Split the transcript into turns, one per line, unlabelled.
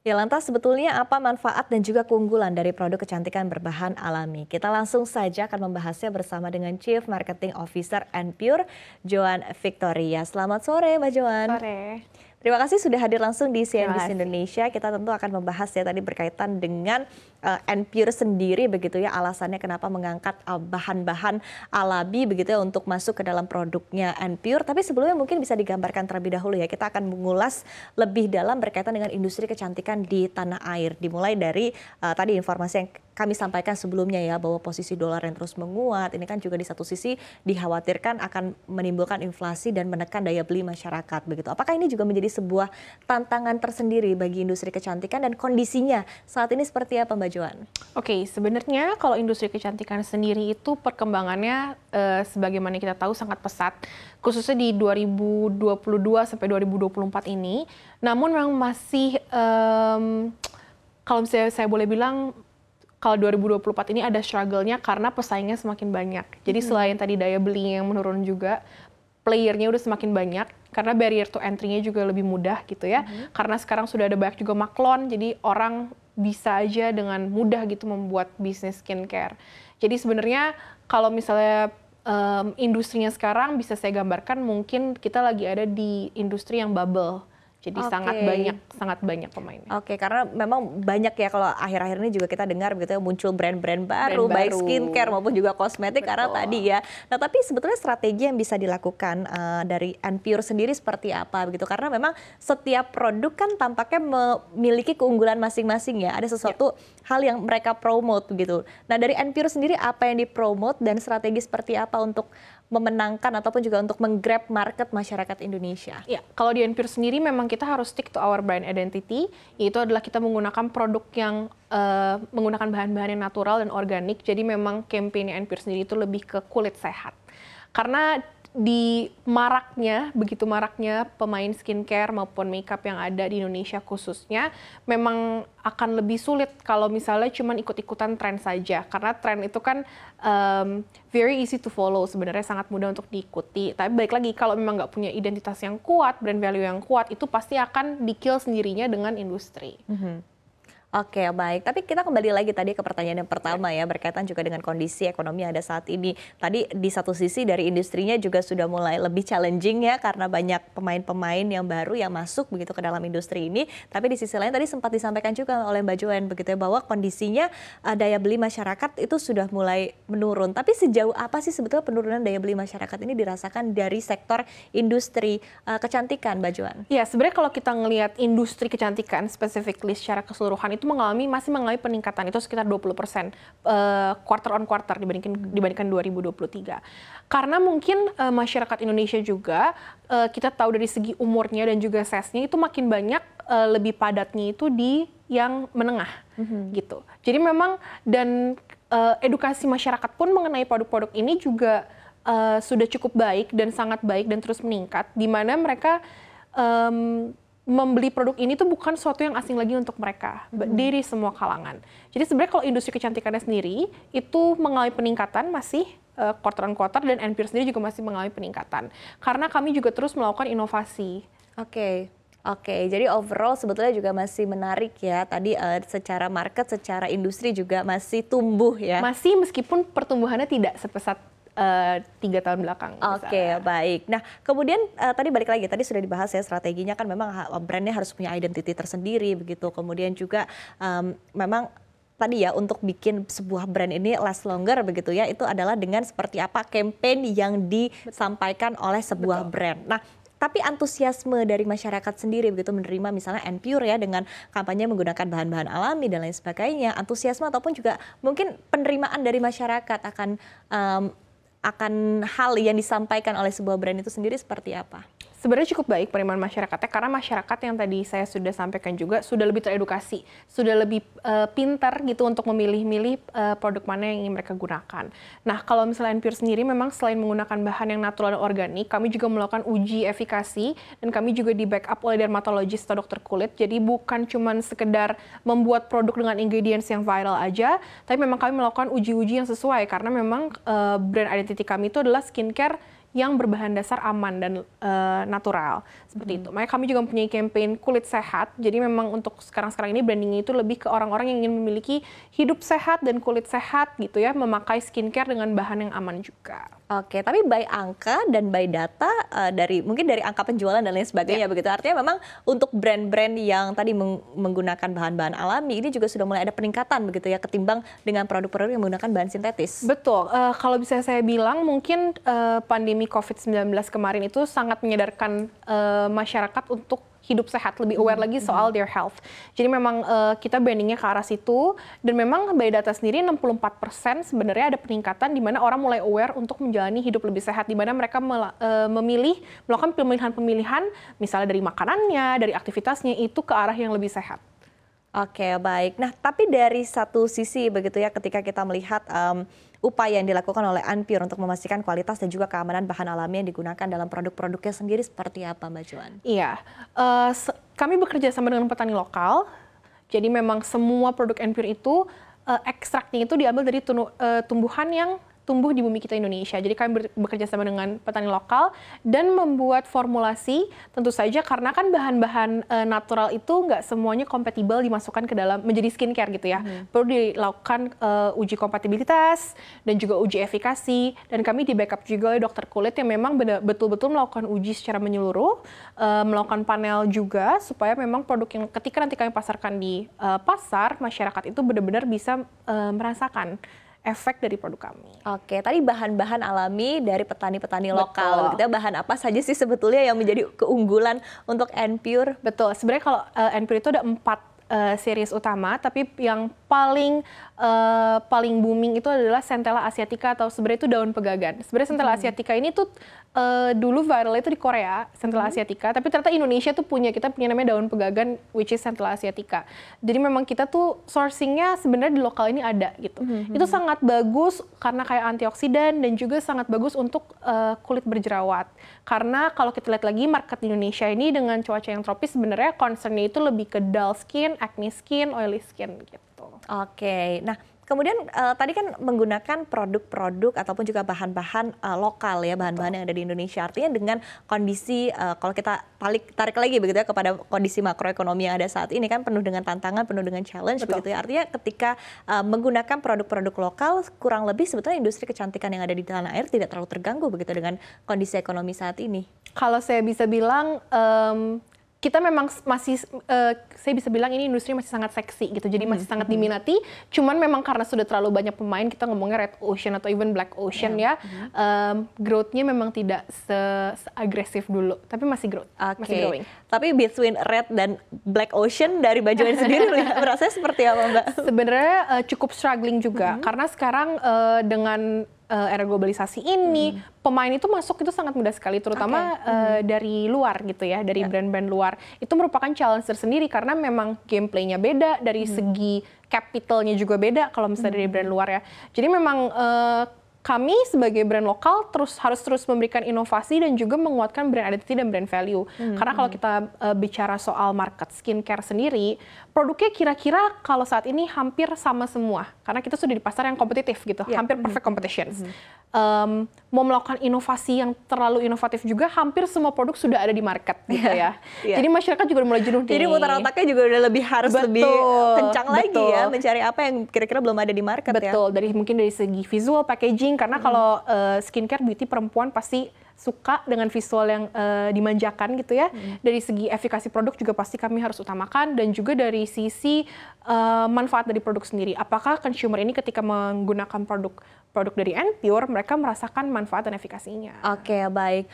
Ya, lantas sebetulnya apa manfaat dan juga keunggulan dari produk kecantikan berbahan alami? Kita langsung saja akan membahasnya bersama dengan Chief Marketing Officer Anpure, Joan Victoria. Selamat sore, Mbak Joan.
Sore.
Terima kasih sudah hadir langsung di
Terima
CNBC
kasih.
Indonesia. Kita tentu akan membahas ya tadi berkaitan dengan Anpure sendiri begitu ya, alasannya kenapa mengangkat bahan-bahan alami begitu ya untuk masuk ke dalam produknya Anpure. Tapi sebelumnya mungkin bisa digambarkan terlebih dahulu ya. Kita akan mengulas lebih dalam berkaitan dengan industri kecantikan di tanah air. Dimulai dari tadi informasi yang kami sampaikan sebelumnya ya, bahwa posisi dolar yang terus menguat. Ini kan juga di satu sisi dikhawatirkan akan menimbulkan inflasi dan menekan daya beli masyarakat begitu. Apakah ini juga menjadi sebuah tantangan tersendiri bagi industri kecantikan dan kondisinya saat ini seperti apa, Mbak Joan?
Oke, sebenarnya kalau industri kecantikan sendiri itu perkembangannya sebagaimana kita tahu sangat pesat, khususnya di 2022 sampai 2024 ini. Namun memang masih, kalau misalnya saya boleh bilang, kalau 2024 ini ada struggle-nya karena pesaingnya semakin banyak. Jadi selain tadi daya beli yang menurun juga, playernya udah semakin banyak, karena barrier to entry-nya juga lebih mudah gitu ya. Karena sekarang sudah ada banyak juga maklon, jadi orang bisa aja dengan mudah gitu membuat bisnis skincare. Jadi sebenarnya kalau misalnya industrinya sekarang bisa saya gambarkan mungkin kita lagi ada di industri yang bubble. Jadi sangat banyak pemainnya.
Oke, karena memang banyak ya kalau akhir-akhir ini juga kita dengar begitu ya, muncul brand-brand baru, baik skincare maupun juga kosmetik. Betul. Karena tadi ya. Nah, tapi sebetulnya strategi yang bisa dilakukan dari Anpure sendiri seperti apa begitu? Karena memang setiap produk kan tampaknya memiliki keunggulan masing-masing ya. Ada sesuatu hal yang mereka promote begitu. Nah, dari Anpure sendiri apa yang dipromote dan strategi seperti apa untuk memenangkan ataupun juga untuk menggrab market masyarakat Indonesia?
Ya, kalau di Anpure sendiri memang kita harus stick to our brand identity, yaitu adalah kita menggunakan produk yang menggunakan bahan-bahan yang natural dan organik. Jadi memang campaign Anpure sendiri itu lebih ke kulit sehat. Karena begitu maraknya pemain skincare maupun makeup yang ada di Indonesia khususnya, memang akan lebih sulit kalau misalnya cuma ikut-ikutan tren saja. Karena tren itu kan very easy to follow, sebenarnya sangat mudah untuk diikuti. Tapi balik lagi, kalau memang nggak punya identitas yang kuat, brand value yang kuat, itu pasti akan di-kill sendirinya dengan industri.
Oke, baik. Tapi kita kembali lagi tadi ke pertanyaan yang pertama ya, berkaitan juga dengan kondisi ekonomi yang ada saat ini. Tadi di satu sisi dari industrinya juga sudah mulai lebih challenging ya, karena banyak pemain-pemain yang baru yang masuk begitu ke dalam industri ini. Tapi di sisi lain tadi sempat disampaikan juga oleh Mbak Joan begitu ya, bahwa kondisinya daya beli masyarakat itu sudah mulai menurun. Tapi sejauh apa sih sebetulnya penurunan daya beli masyarakat ini dirasakan dari sektor industri kecantikan, Mbak Joan?
Ya, sebenarnya kalau kita ngelihat industri kecantikan specifically secara keseluruhan itu masih mengalami peningkatan itu sekitar 20% quarter on quarter dibandingkan 2023. Karena mungkin masyarakat Indonesia juga kita tahu dari segi umurnya dan juga size-nya itu makin banyak, lebih padatnya itu di yang menengah gitu. Jadi memang dan edukasi masyarakat pun mengenai produk-produk ini juga sudah cukup baik dan sangat baik dan terus meningkat, di mana mereka membeli produk ini tuh bukan sesuatu yang asing lagi untuk mereka, dari semua kalangan. Jadi sebenarnya kalau industri kecantikannya sendiri itu mengalami peningkatan masih quarter on quarter, dan Anpure sendiri juga masih mengalami peningkatan. Karena kami juga terus melakukan inovasi.
Oke, jadi overall sebetulnya juga masih menarik ya. Tadi secara market, secara industri juga masih tumbuh ya.
Masih, meskipun pertumbuhannya tidak sepesat 3 tahun belakang.
Oke, baik. Nah, kemudian tadi balik lagi, tadi sudah dibahas ya, strateginya kan memang brandnya harus punya identity tersendiri begitu. Kemudian juga memang tadi ya, untuk bikin sebuah brand ini last longer begitu ya, itu adalah dengan seperti apa campaign yang disampaikan oleh sebuah brand. Nah, tapi antusiasme dari masyarakat sendiri begitu menerima misalnya Anpure ya dengan kampanye menggunakan bahan-bahan alami dan lain sebagainya, antusiasme ataupun juga mungkin penerimaan dari masyarakat akan hal yang disampaikan oleh sebuah brand itu sendiri seperti apa?
Sebenarnya cukup baik penerimaan masyarakatnya, karena masyarakat yang tadi saya sudah sampaikan juga sudah lebih teredukasi, sudah lebih pintar gitu untuk memilih-milih produk mana yang ingin mereka gunakan. Nah, kalau misalnya Anpure sendiri memang selain menggunakan bahan yang natural dan organik, kami juga melakukan uji efikasi, dan kami juga di backup oleh dermatologis atau dokter kulit. Jadi bukan cuma sekedar membuat produk dengan ingredients yang viral aja, tapi memang kami melakukan uji-uji yang sesuai, karena memang brand identity kami itu adalah skincare yang berbahan dasar aman dan natural seperti itu. Makanya kami juga mempunyai campaign kulit sehat. Jadi memang untuk sekarang ini brandingnya itu lebih ke orang-orang yang ingin memiliki hidup sehat dan kulit sehat gitu ya, memakai skincare dengan bahan yang aman juga.
Oke, tapi by angka dan by data mungkin dari angka penjualan dan lain sebagainya begitu. Artinya memang untuk brand-brand yang tadi menggunakan bahan-bahan alami ini juga sudah mulai ada peningkatan begitu ya ketimbang dengan produk-produk yang menggunakan bahan sintetis.
Betul. Kalau bisa saya bilang mungkin pandemi COVID-19 kemarin itu sangat menyadarkan masyarakat untuk hidup sehat, lebih aware lagi soal their health. Jadi memang kita brandingnya ke arah situ, dan memang by data sendiri 64% sebenarnya ada peningkatan di mana orang mulai aware untuk menjalani hidup lebih sehat, di mana mereka melakukan pemilihan-pemilihan misalnya dari makanannya, dari aktivitasnya itu ke arah yang lebih sehat.
Oke, baik. Nah, tapi dari satu sisi begitu ya, ketika kita melihat upaya yang dilakukan oleh Anpur untuk memastikan kualitas dan juga keamanan bahan alami yang digunakan dalam produk-produknya sendiri seperti apa, Mbak Joan?
Iya, kami bekerja sama dengan petani lokal. Jadi memang semua produk Anpur itu ekstraknya itu diambil dari tumbuhan yang tumbuh di bumi kita Indonesia. Jadi kami bekerja sama dengan petani lokal dan membuat formulasi, tentu saja karena kan bahan-bahan natural itu nggak semuanya kompatibel dimasukkan ke dalam menjadi skincare gitu ya. Perlu dilakukan uji kompatibilitas dan juga uji efikasi, dan kami di backup juga oleh dokter kulit yang memang betul-betul melakukan uji secara menyeluruh, melakukan panel juga supaya memang produk yang ketika nanti kami pasarkan di pasar, masyarakat itu benar-benar bisa merasakan efek dari produk kami.
Oke, tadi bahan-bahan alami dari petani-petani lokal. Gitu ya, bahan apa saja sih sebetulnya yang menjadi keunggulan untuk Anpur?
Betul, sebenarnya kalau Anpur itu ada 4 series utama, tapi yang paling booming itu adalah Centella asiatica, atau sebenarnya itu daun pegagan. Sebenarnya Centella asiatica ini tuh dulu viral itu di Korea, Centella asiatica, tapi ternyata Indonesia tuh kita punya namanya daun pegagan, which is Centella asiatica. Jadi memang kita tuh sourcingnya sebenarnya di lokal ini ada gitu. Itu sangat bagus karena kayak antioksidan dan juga sangat bagus untuk kulit berjerawat. Karena kalau kita lihat lagi market Indonesia ini dengan cuaca yang tropis, sebenarnya concernnya itu lebih ke dull skin, acne skin, oily skin gitu.
Oke, nah kemudian tadi kan menggunakan produk-produk ataupun juga bahan-bahan lokal ya, bahan-bahan yang ada di Indonesia. Artinya dengan kondisi kalau kita tarik lagi begitu ya kepada kondisi makroekonomi yang ada saat ini kan penuh dengan tantangan, penuh dengan challenge begitu ya. Artinya ketika menggunakan produk-produk lokal, kurang lebih sebetulnya industri kecantikan yang ada di tanah air tidak terlalu terganggu begitu dengan kondisi ekonomi saat ini.
Kalau saya bisa bilang kita memang masih, saya bisa bilang ini industri masih sangat seksi gitu, jadi masih sangat diminati. Cuman memang karena sudah terlalu banyak pemain, kita ngomongnya red ocean atau even black ocean ya, growth-nya memang tidak se-agresif dulu, tapi masih growth, masih growing.
Tapi between red dan black ocean dari Mbak Joan sendiri merasa seperti apa, Mbak?
Sebenarnya cukup struggling juga, karena sekarang dengan era globalisasi ini, pemain itu masuk itu sangat mudah sekali, terutama dari luar gitu ya, dari brand-brand luar. Itu merupakan challenge tersendiri karena memang gameplaynya beda, dari segi capitalnya juga beda kalau misalnya dari brand luar ya. Jadi memang kami sebagai brand lokal harus terus memberikan inovasi dan juga menguatkan brand identity dan brand value. Karena kalau kita bicara soal market skincare sendiri, produknya kira-kira kalau saat ini hampir sama semua. Karena kita sudah di pasar yang kompetitif gitu, hampir perfect competitions. Mau melakukan inovasi yang terlalu inovatif juga, hampir semua produk sudah ada di market gitu ya. Jadi masyarakat juga mulai jenuh.
Jadi muter otaknya juga udah harus lebih kencang lagi ya, mencari apa yang kira-kira belum ada di market ya.
Betul, mungkin dari segi visual, packaging, karena kalau skincare beauty perempuan pasti suka dengan visual yang dimanjakan gitu ya. Dari segi efikasi produk juga pasti kami harus utamakan, dan juga dari sisi manfaat dari produk sendiri. Apakah consumer ini ketika menggunakan produk dari Anpur, mereka merasakan manfaat dan efikasinya.
Oke, baik.